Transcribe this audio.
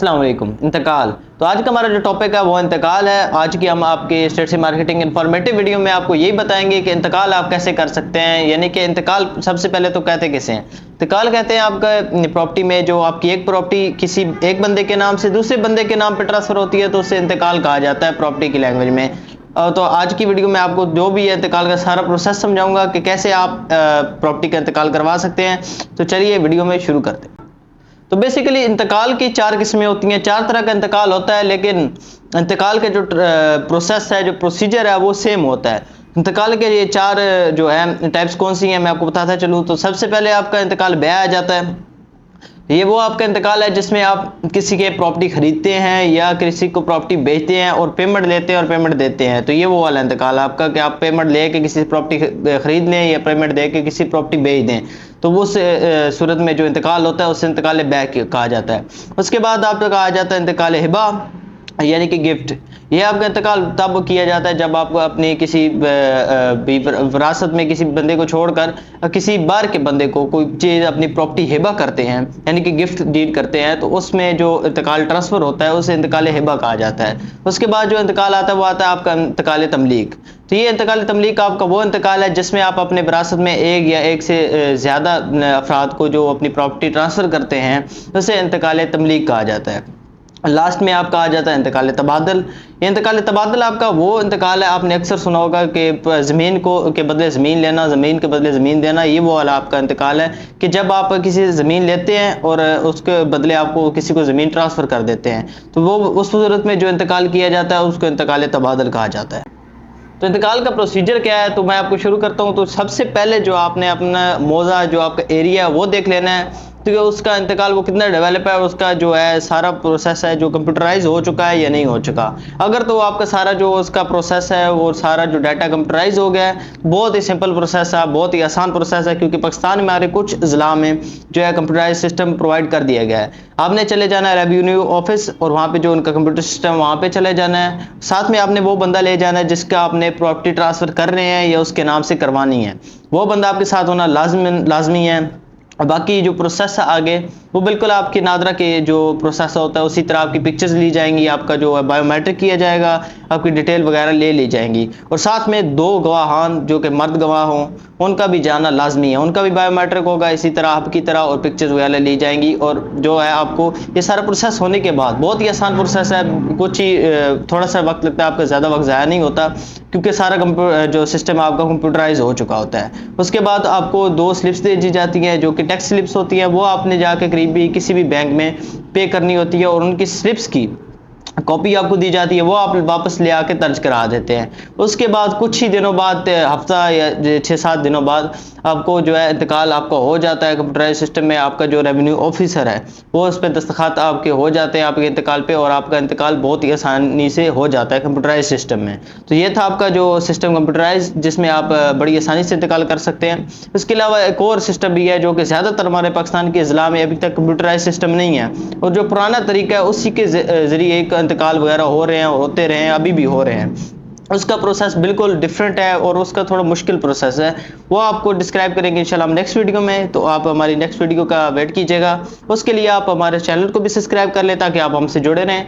अस्सलाम वालेकुम। इंतकाल, तो आज का हमारा जो टॉपिक है वो इंतकाल है। आज की हम आपके स्ट्रेटजी मार्केटिंग इन्फॉर्मेटिव वीडियो में आपको यही बताएंगे कि इंतकाल आप कैसे कर सकते हैं। यानी कि इंतकाल सबसे पहले तो कहते किसे हैं? इंतकाल कहते हैं आपका प्रॉपर्टी में जो आपकी एक प्रॉपर्टी किसी एक बंदे के नाम से दूसरे बंदे के नाम पर ट्रांसफर होती है तो उसे इंतकाल कहा जाता है प्रॉपर्टी की लैंग्वेज में। तो आज की वीडियो में आपको जो भी है इंतकाल का सारा प्रोसेस समझाऊंगा कि कैसे आप प्रॉपर्टी का इंतकाल करवा सकते हैं। तो चलिए वीडियो में शुरू करते हैं। तो बेसिकली इंतकाल की चार किस्में होती हैं, चार तरह का इंतकाल होता है, लेकिन इंतकाल के जो प्रोसेस है, जो प्रोसीजर है वो सेम होता है। इंतकाल के ये चार जो है टाइप्स कौन सी हैं मैं आपको बताता चलूँ। तो सबसे पहले आपका इंतकाल बैआ आ जाता है। ये वो आपका इंतकाल है जिसमें आप किसी के प्रॉपर्टी खरीदते हैं या किसी को प्रॉपर्टी बेचते हैं और पेमेंट लेते हैं और पेमेंट देते हैं। तो ये वो वाला इंतकाल आपका कि आप पेमेंट ले के किसी प्रॉपर्टी खरीद लें या पेमेंट दे के किसी प्रॉपर्टी बेच दें। तो उस सूरत में जो इंतकाल होता है उसे इंतकाल बैआ कहा जाता है। उसके बाद आपका आ जाता है इंतकाल हिबा यानी कि गिफ्ट। यह आपका इंतकाल तब किया जाता है जब आप अपनी किसी विरासत में किसी बंदे को छोड़कर किसी बाहर के बंदे को कोई चीज़ अपनी प्रॉपर्टी हिबा करते हैं, यानी कि गिफ्ट डीड करते हैं। तो उसमें जो इंतकाल ट्रांसफ़र होता है उसे इंतकाल हिबा कहा जाता है। उसके बाद जो इंतकाल आता है वो आता है आपका इंतकाल तमलीक। तो ये इंतकाल तमलीक आपका वो इंतकाल है जिसमें आप अपने विरासत में एक या एक से ज़्यादा अफराद को जो अपनी प्रॉपर्टी ट्रांसफ़र करते हैं उसे इंतकाल तमलीक कहा जाता है। लास्ट में आपका आ जाता है इंतकाल तबादल। ये इंतकाल तबादल आपका वो इंतकाल है, आपने अक्सर सुना होगा कि ज़मीन को के बदले ज़मीन लेना, ज़मीन के बदले ज़मीन देना। ये वो वाला आपका इंतकाल है कि जब आप किसी ज़मीन लेते हैं और उसके बदले आपको किसी को ज़मीन ट्रांसफ़र कर देते हैं तो वो उस सूरत में जो इंतकाल किया जाता है उसको इंतकाल तबादल कहा जाता है। तो इंतकाल का प्रोसीजर क्या है तो मैं आपको शुरू करता हूँ। तो सबसे पहले जो आपने अपना मौज़ा जो आपका एरिया वो देख लेना है तो उसका इंतकाल वो कितना डेवलप है, उसका जो है सारा प्रोसेस है जो कंप्यूटराइज हो चुका है या नहीं हो चुका। अगर तो आपका सारा जो उसका प्रोसेस है वो सारा जो डाटा कंप्यूटराइज हो गया है, बहुत ही सिंपल प्रोसेस है, बहुत ही आसान प्रोसेस है, क्योंकि पाकिस्तान में हमारे कुछ ज़िला में जो है कंप्यूटराइज सिस्टम प्रोवाइड कर दिया गया है। आपने चले जाना है रेवेन्यू ऑफिस और वहाँ पे जो उनका कंप्यूटर सिस्टम वहाँ पे चले जाना है। साथ में आपने वो बंदा ले जाना है जिसका आपने प्रॉपर्टी ट्रांसफ़र कर रहे हैं या उसके नाम से करवानी है, वो बंदा आपके साथ होना लाजमी है। बाकी जो प्रोसेस है आगे वो बिल्कुल आपकी नादरा के जो प्रोसेस होता है उसी तरह आपकी पिक्चर्स ली जाएंगी, आपका जो है बायोमेट्रिक किया जाएगा, आपकी डिटेल वगैरह ले ली जाएंगी और साथ में दो गवाहान जो कि मर्द गवाह हों उनका भी जाना लाजमी है, उनका भी बायोमेट्रिक होगा इसी तरह आपकी तरह और पिक्चर्स वगैरह ली जाएंगी। और जो है आपको ये सारा प्रोसेस होने के बाद बहुत ही आसान प्रोसेस है, कुछ ही थोड़ा सा वक्त लगता है, आपका ज़्यादा वक्त ज़ाया नहीं होता क्योंकि सारा जो सिस्टम आपका कंप्यूटराइज हो चुका होता है। उसके बाद आपको दो स्लिप्स दी जाती हैं जो कि टैक्स स्लिप्स होती हैं, वो आपने जाके करीबी किसी भी बैंक में पे करनी होती है और उनकी स्लिप्स की कॉपी आपको दी जाती है, वो आप वापस ले आके दर्ज करा देते हैं। उसके बाद कुछ ही दिनों बाद, हफ्ता या 6-7 दिनों बाद आपको जो है इंतकाल आपका हो जाता है कंप्यूटराइज सिस्टम में। आपका जो रेवेन्यू ऑफिसर है वो उस पर दस्तखत आपके हो जाते हैं आपके इंतकाल पे और आपका इंतकाल बहुत ही आसानी से हो जाता है कंप्यूटराइज सिस्टम में। तो ये था आपका जो सिस्टम कंप्यूटराइज जिसमें आप बड़ी आसानी से इंतकाल कर सकते हैं। उसके अलावा एक और सिस्टम भी है जो कि ज़्यादातर हमारे पाकिस्तान के ज़िला में अभी तक कंप्यूटराइज सिस्टम नहीं है और जो पुराना तरीका है उसी के ज़रिए इंतकाल वगैरह हो रहे हैं, होते रहे हैं, अभी भी हो रहे हैं। उसका प्रोसेस बिल्कुल डिफरेंट है और उसका थोड़ा मुश्किल प्रोसेस है, वो आपको डिस्क्राइब करेंगे इंशाल्लाह हम नेक्स्ट वीडियो में। तो आप हमारी नेक्स्ट वीडियो का वेट कीजिएगा। उसके लिए आप हमारे चैनल को भी सब्सक्राइब कर लें ताकि आप हमसे जुड़े रहें।